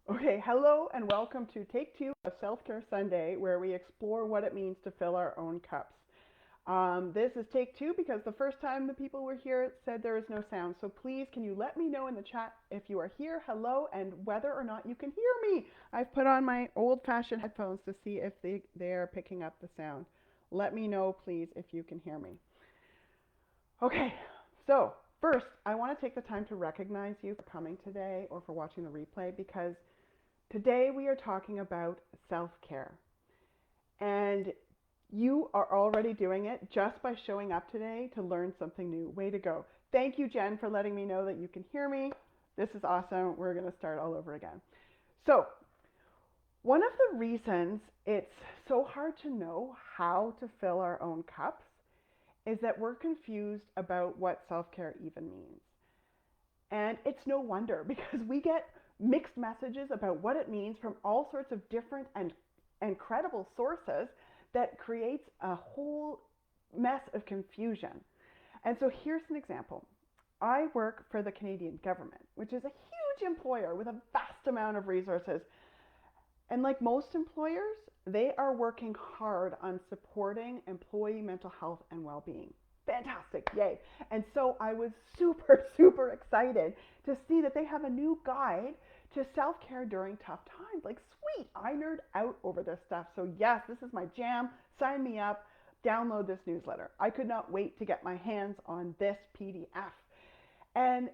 Okay, hello and welcome to Take Two of Self Care Sunday, where we explore what it means to fill our own cups. This is Take Two because the first time the people were here said there is no sound. So please, can you let me know in the chat if you are here, hello, and whether or not you can hear me? I've put on my old fashioned headphones to see if they are picking up the sound. Let me know, please, if you can hear me. Okay, so first, I want to take the time to recognize you for coming today or for watching the replay because today we are talking about self-care. And you are already doing it just by showing up today to learn something new. Way to go. Thank you, Jen, for letting me know that you can hear me. This is awesome. We're going to start all over again. So, one of the reasons it's so hard to know how to fill our own cups is that we're confused about what self-care even means. And it's no wonder because we get mixed messages about what it means from all sorts of different and credible sources that creates a whole mess of confusion. And so here's an example. I work for the Canadian government, which is a huge employer with a vast amount of resources. And like most employers, they are working hard on supporting employee mental health and well-being. Fantastic, yay. And so I was super excited to see that they have a new guide to self-care during tough times. Like, sweet, I nerd out over this stuff. So yes, this is my jam. Sign me up, download this newsletter. I could not wait to get my hands on this PDF. And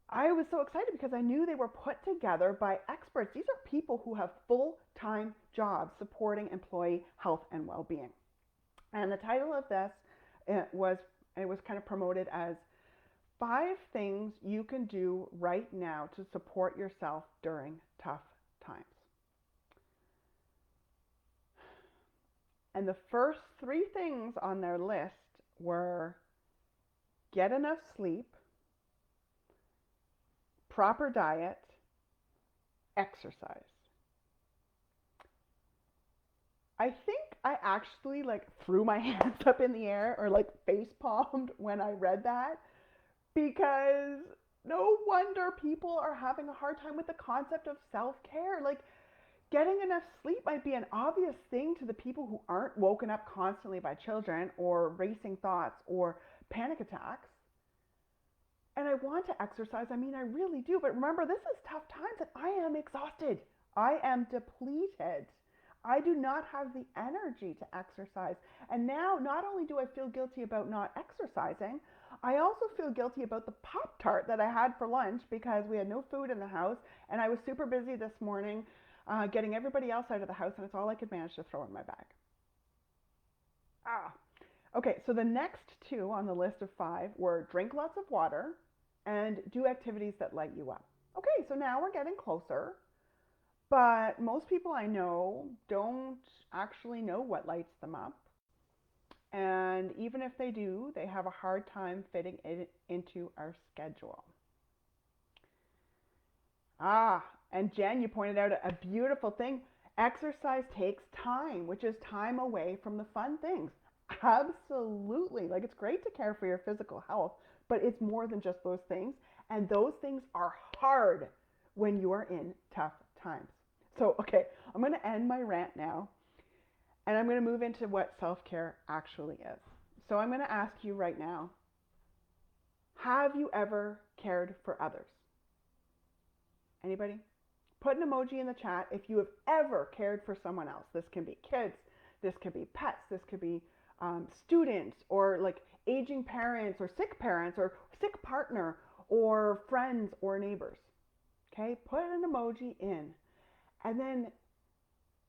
I was so excited because I knew they were put together by experts. These are people who have full-time jobs supporting employee health and well-being. And the title of this was kind of promoted as 5 things you can do right now to support yourself during tough times. And the first 3 things on their list were get enough sleep, proper diet, exercise. I think I actually threw my hands up in the air or face palmed when I read that because no wonder people are having a hard time with the concept of self-care. Like, getting enough sleep might be an obvious thing to the people who aren't woken up constantly by children or racing thoughts or panic attacks. And I want to exercise. I mean, I really do. But remember, this is tough times and I am exhausted. I am depleted. I do not have the energy to exercise. And now, not only do I feel guilty about not exercising, I also feel guilty about the Pop-Tart that I had for lunch because we had no food in the house. And I was super busy this morning getting everybody else out of the house. And it's all I could manage to throw in my bag. Okay, so the next 2 on the list of 5 were drink lots of water and do activities that light you up. Okay, so now we're getting closer, but most people I know don't actually know what lights them up. And even if they do, they have a hard time fitting it into our schedule. And Jen, you pointed out a beautiful thing. Exercise takes time, which is time away from the fun things. Absolutely. Like, it's great to care for your physical health, but it's more than just those things. And those things are hard when you are in tough times. So, okay, I'm going to end my rant now, and I'm going to move into what self-care actually is. So I'm going to ask you right now, have you ever cared for others? Anybody? Put an emoji in the chat if you have ever cared for someone else. This can be kids, this could be pets, this could be students, or aging parents or sick partner, or friends or neighbors. Okay, put an emoji in. And then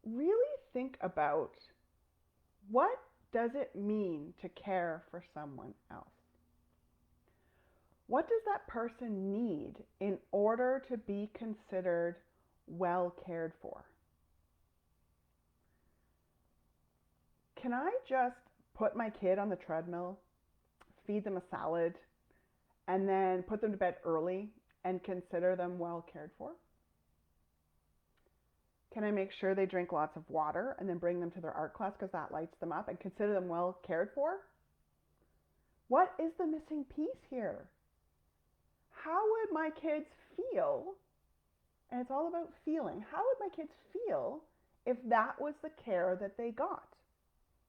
really think about, what does it mean to care for someone else? What does that person need in order to be considered well cared for? Can I just put my kid on the treadmill, feed them a salad, and then put them to bed early and consider them well cared for? Can I make sure they drink lots of water and then bring them to their art class because that lights them up and consider them well cared for? What is the missing piece here? How would my kids feel And it's all about feeling. How would my kids feel if that was the care that they got?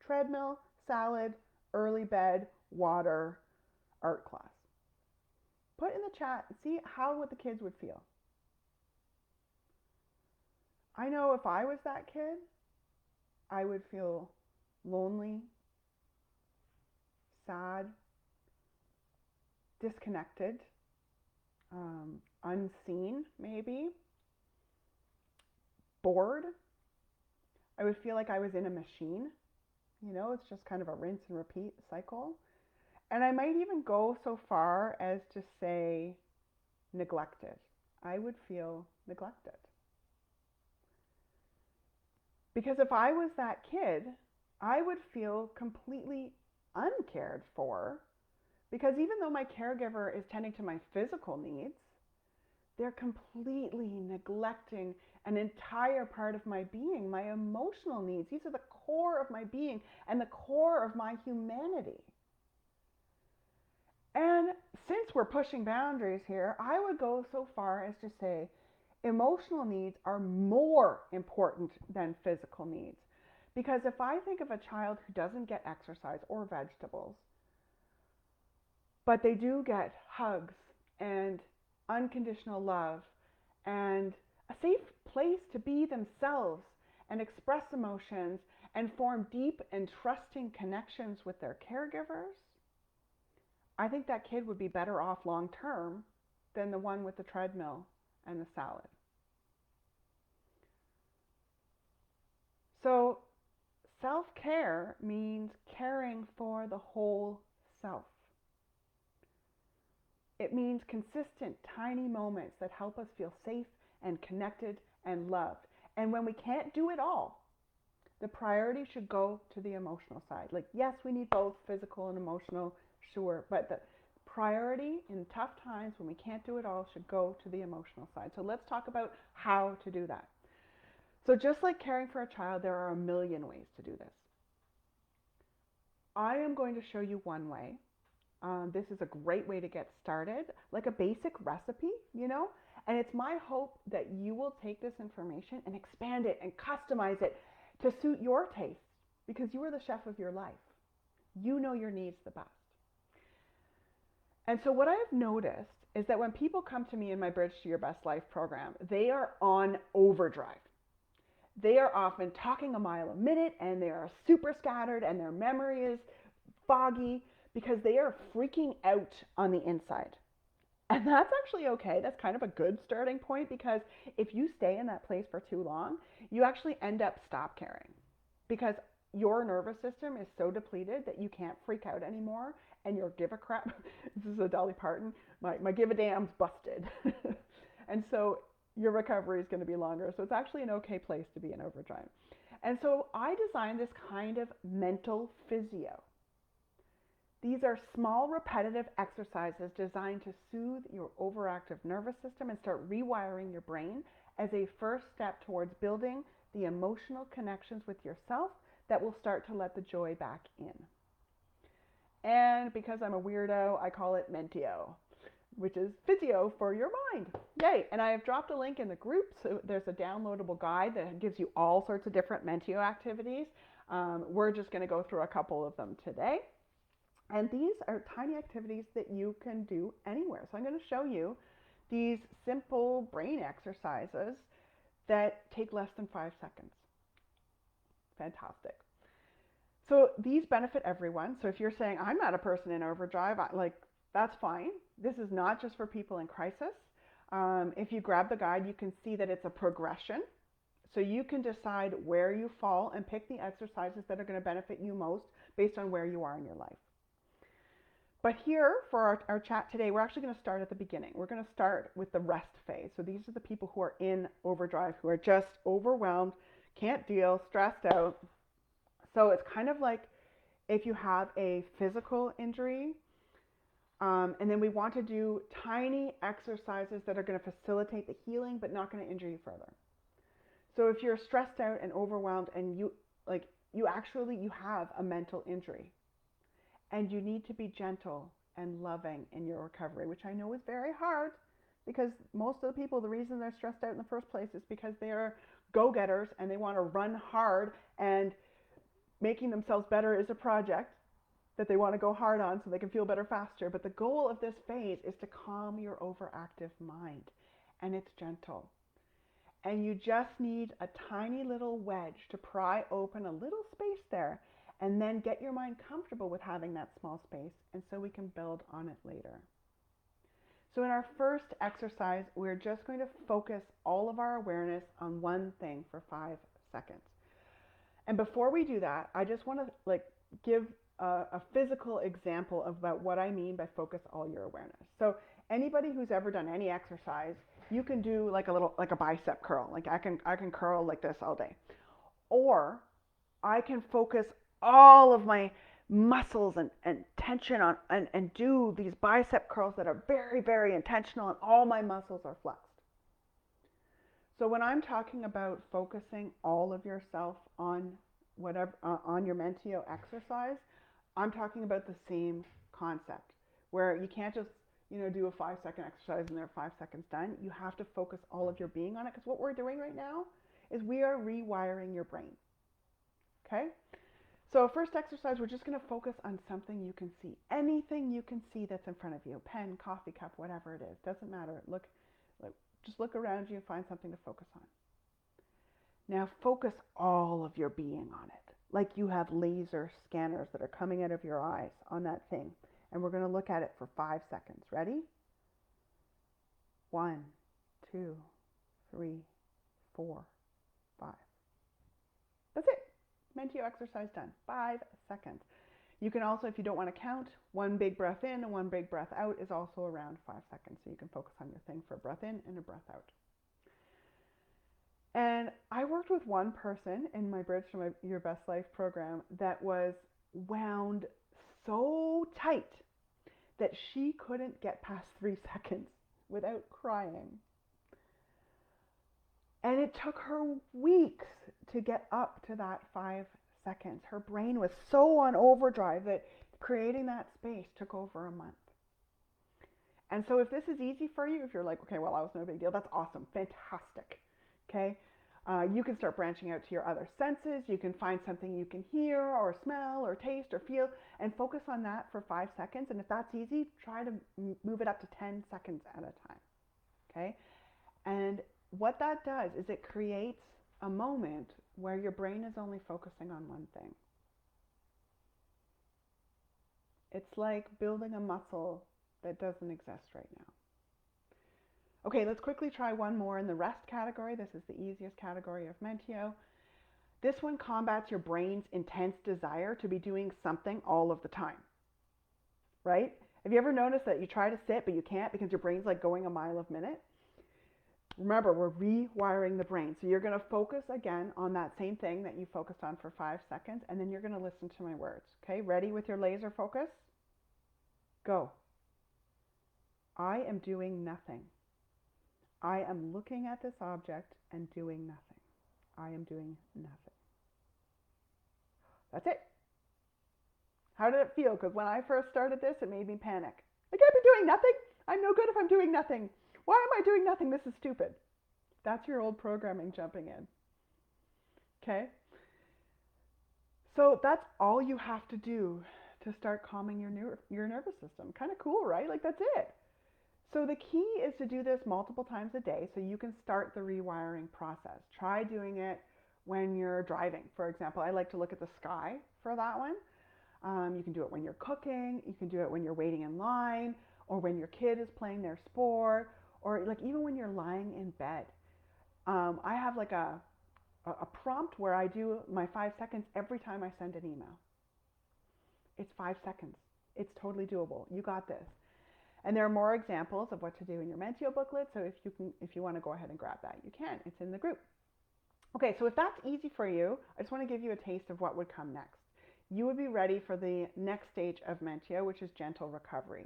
Treadmill, salad, early bed, water, art class. Put in the chat and see how what the kids would feel. I know if I was that kid, I would feel lonely, sad, disconnected, unseen maybe, bored. I would feel like I was in a machine. You know, it's just kind of a rinse and repeat cycle. And I might even go so far as to say neglected. I would feel neglected. Because if I was that kid, I would feel completely uncared for, because even though my caregiver is tending to my physical needs, they're completely neglecting an entire part of my being, my emotional needs. These are the core of my being and the core of my humanity. And since we're pushing boundaries here, I would go so far as to say emotional needs are more important than physical needs. Because if I think of a child who doesn't get exercise or vegetables, but they do get hugs and unconditional love and a safe place to be themselves and express emotions and form deep and trusting connections with their caregivers, I think that kid would be better off long term than the one with the treadmill and the salad. So self-care means caring for the whole self. It means consistent, tiny moments that help us feel safe and connected and loved. And when we can't do it all, the priority should go to the emotional side. Like, yes, we need both physical and emotional, sure, but the priority in tough times when we can't do it all should go to the emotional side. So let's talk about how to do that. So just like caring for a child, there are a million ways to do this. I am going to show you one way. This is a great way to get started, like a basic recipe, you know? And it's my hope that you will take this information and expand it and customize it to suit your taste, because you are the chef of your life. You know your needs the best. And so what I have noticed is that when people come to me in my Bridge to Your Best Life program, they are on overdrive. They are often talking a mile a minute, and they are super scattered, and their memory is foggy because they are freaking out on the inside. And that's actually okay. That's kind of a good starting point, because if you stay in that place for too long, you actually end up stop caring, because your nervous system is so depleted that you can't freak out anymore, and your give a crap, this is a Dolly Parton, my give a damn's busted. And so your recovery is going to be longer. So it's actually an okay place to be in overdrive. And so I designed this kind of mental physio. These are small, repetitive exercises designed to soothe your overactive nervous system and start rewiring your brain as a first step towards building the emotional connections with yourself that will start to let the joy back in. And because I'm a weirdo, I call it Mentio, which is physio for your mind. Yay! And I have dropped a link in the group, so there's a downloadable guide that gives you all sorts of different Mentio activities. We're just going to go through a couple of them today. And these are tiny activities that you can do anywhere. So I'm going to show you these simple brain exercises that take less than 5 seconds. Fantastic. So these benefit everyone. So if you're saying, I'm not a person in overdrive, that's fine. This is not just for people in crisis. If you grab the guide, you can see that it's a progression. So you can decide where you fall and pick the exercises that are going to benefit you most based on where you are in your life. But here, for our chat today, we're actually going to start at the beginning. We're going to start with the rest phase. So these are the people who are in overdrive, who are just overwhelmed, can't deal, stressed out. So it's kind of like if you have a physical injury, and then we want to do tiny exercises that are going to facilitate the healing but not going to injure you further. So if you're stressed out and overwhelmed and you have a mental injury, and you need to be gentle and loving in your recovery, which I know is very hard because most of the people, the reason they're stressed out in the first place is because they are go-getters and they want to run hard, and making themselves better is a project that they want to go hard on so they can feel better faster. But the goal of this phase is to calm your overactive mind, and it's gentle. And you just need a tiny little wedge to pry open a little space there, and then get your mind comfortable with having that small space, and so we can build on it later. So in our first exercise, we're just going to focus all of our awareness on one thing for 5 seconds. And before we do that, I just want to give a physical example about what I mean by focus all your awareness. So anybody who's ever done any exercise, you can do like a bicep curl. Like I can curl like this all day. Or I can focus all of my muscles and tension on and do these bicep curls that are very, very intentional, and all my muscles are flexed. So when I'm talking about focusing all of yourself on whatever on your Mentio exercise, I'm talking about the same concept, where you can't just do a 5-second exercise and they're 5 seconds done. You have to focus all of your being on it, because what we're doing right now is we are rewiring your brain. Okay? So first exercise, we're just going to focus on something you can see. Anything you can see that's in front of you. Pen, coffee cup, whatever it is. Doesn't matter. Just look around you and find something to focus on. Now focus all of your being on it. Like you have laser scanners that are coming out of your eyes on that thing. And we're going to look at it for 5 seconds. Ready? 1, 2, 3, 4, 5. That's it. Mentio exercise done. 5 seconds. You can also, if you don't want to count, 1 big breath in and 1 big breath out is also around 5 seconds. So you can focus on your thing for a breath in and a breath out. And I worked with one person in my Bridge to Your Best Life program that was wound so tight that she couldn't get past 3 seconds without crying. And it took her weeks to get up to that 5 seconds. Her brain was so on overdrive that creating that space took over a month. And so if this is easy for you, if you're like, okay, well, that was no big deal, that's awesome, fantastic. Okay, you can start branching out to your other senses. You can find something you can hear or smell or taste or feel and focus on that for 5 seconds. And if that's easy, try to move it up to 10 seconds at a time. Okay, and what that does is it creates a moment where your brain is only focusing on one thing. It's like building a muscle that doesn't exist right now. Okay, let's quickly try one more in the rest category. This is the easiest category of Mentio. This one combats your brain's intense desire to be doing something all of the time. Right? Have you ever noticed that you try to sit but you can't because your brain's like going a mile a minute? Remember, we're rewiring the brain. So you're going to focus again on that same thing that you focused on for 5 seconds, and then you're going to listen to my words. Okay, ready with your laser focus? Go. I am doing nothing. I am looking at this object and doing nothing. I am doing nothing. That's it. How did it feel? Because when I first started this, it made me panic. I can't be doing nothing. I'm no good if I'm doing nothing. Why am I doing nothing? This is stupid. That's your old programming jumping in. Okay? So that's all you have to do to start calming your nervous system. Kind of cool, right? Like that's it. So the key is to do this multiple times a day so you can start the rewiring process. Try doing it when you're driving. For example, I like to look at the sky for that one. You can do it when you're cooking. You can do it when you're waiting in line, or when your kid is playing their sport, or like even when you're lying in bed. I have like a prompt where I do my 5 seconds every time I send an email. It's 5 seconds. It's totally doable. You got this. And there are more examples of what to do in your Mentio booklet. So if you want to go ahead and grab that, you can. It's in the group. Okay, so if that's easy for you, I just want to give you a taste of what would come next. You would be ready for the next stage of Mentio, which is gentle recovery.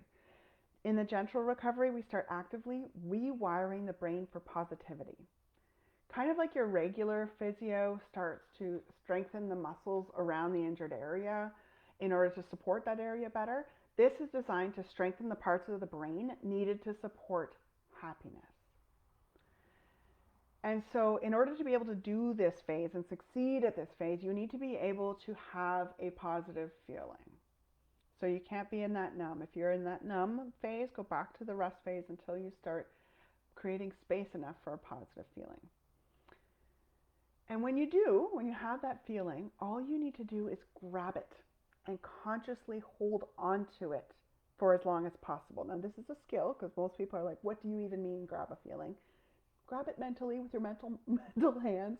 In the gentle recovery, we start actively rewiring the brain for positivity. Kind of like your regular physio starts to strengthen the muscles around the injured area in order to support that area better. This is designed to strengthen the parts of the brain needed to support happiness. And so in order to be able to do this phase and succeed at this phase, you need to be able to have a positive feeling. So you can't be in that numb. If you're in that numb phase, go back to the rest phase until you start creating space enough for a positive feeling. And when you have that feeling, all you need to do is grab it and consciously hold on to it for as long as possible. Now, this is a skill because most people are like, what do you even mean grab a feeling? Grab it mentally with your mental hands.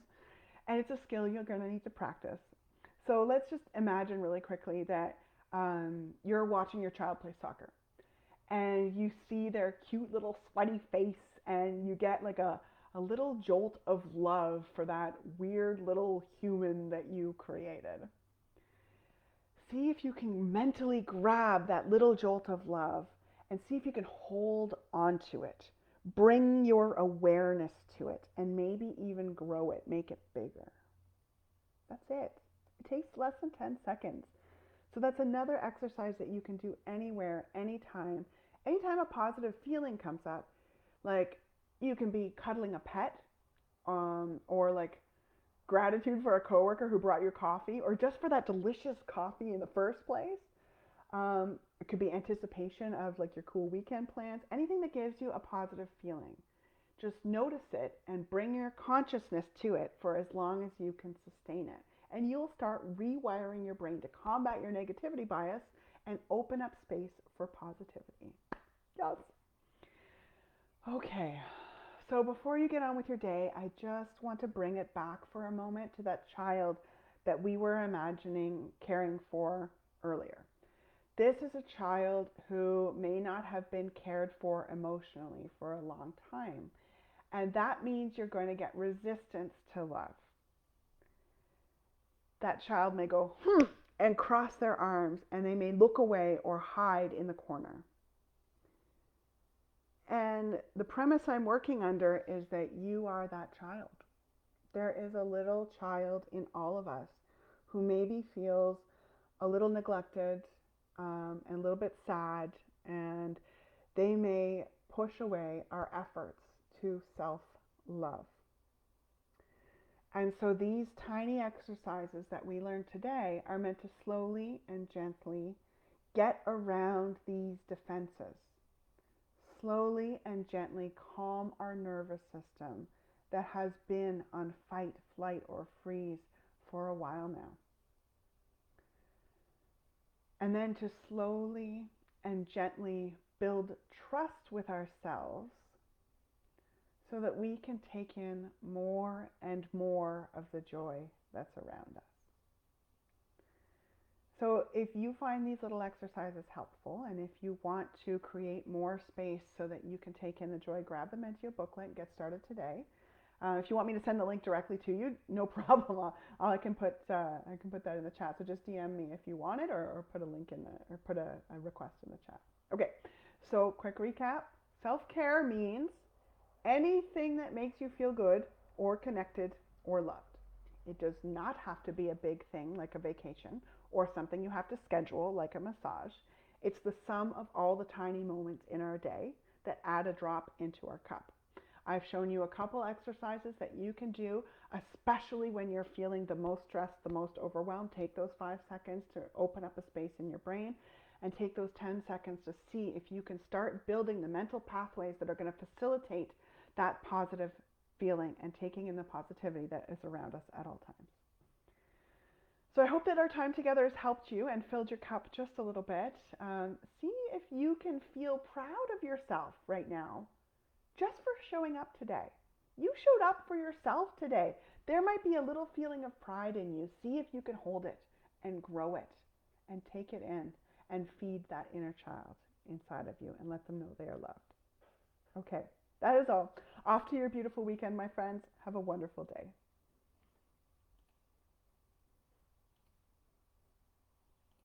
And it's a skill you're going to need to practice. So let's just imagine really quickly that you're watching your child play soccer. And you see their cute little sweaty face and you get like a little jolt of love for that weird little human that you created. See if you can mentally grab that little jolt of love and see if you can hold onto it. Bring your awareness to it and maybe even grow it, make it bigger. That's it. It takes less than 10 seconds. So that's another exercise that you can do anywhere, anytime. Anytime a positive feeling comes up, like you can be cuddling a pet, or like gratitude for a coworker who brought your coffee, or just for that delicious coffee in the first place. It could be anticipation of like your cool weekend plans, anything that gives you a positive feeling. Just notice it and bring your consciousness to it for as long as you can sustain it. And you'll start rewiring your brain to combat your negativity bias and open up space for positivity. Yes. Okay. So before you get on with your day, I just want to bring it back for a moment to that child that we were imagining caring for earlier. This is a child who may not have been cared for emotionally for a long time. And that means you're going to get resistance to love. That child may go, and cross their arms, and they may look away or hide in the corner. And the premise I'm working under is that you are that child. There is a little child in all of us who maybe feels a little neglected and a little bit sad, and they may push away our efforts to self-love. And so these tiny exercises that we learned today are meant to slowly and gently get around these defenses. Slowly and gently calm our nervous system that has been on fight, flight, or freeze for a while now. And then to slowly and gently build trust with ourselves so that we can take in more and more of the joy that's around us. So if you find these little exercises helpful, and if you want to create more space so that you can take in the joy, grab them into your booklet and get started today. If you want me to send the link directly to you, no problem. I can put that in the chat. So just DM me if you want it, or put a link in or put a request in the chat. Okay. So quick recap: self-care means anything that makes you feel good or connected or loved. It does not have to be a big thing like a vacation or something you have to schedule like a massage. It's the sum of all the tiny moments in our day that add a drop into our cup. I've shown you a couple exercises that you can do, especially when you're feeling the most stressed, the most overwhelmed. Take those 5 seconds to open up a space in your brain, and take those 10 seconds to see if you can start building the mental pathways that are going to facilitate that positive feeling and taking in the positivity that is around us at all times. So I hope that our time together has helped you and filled your cup just a little bit. See if you can feel proud of yourself right now just for showing up today. You showed up for yourself today. There might be a little feeling of pride in you. See if you can hold it and grow it and take it in and feed that inner child inside of you and let them know they are loved. Okay, that is all. Off to your beautiful weekend, my friends. Have a wonderful day.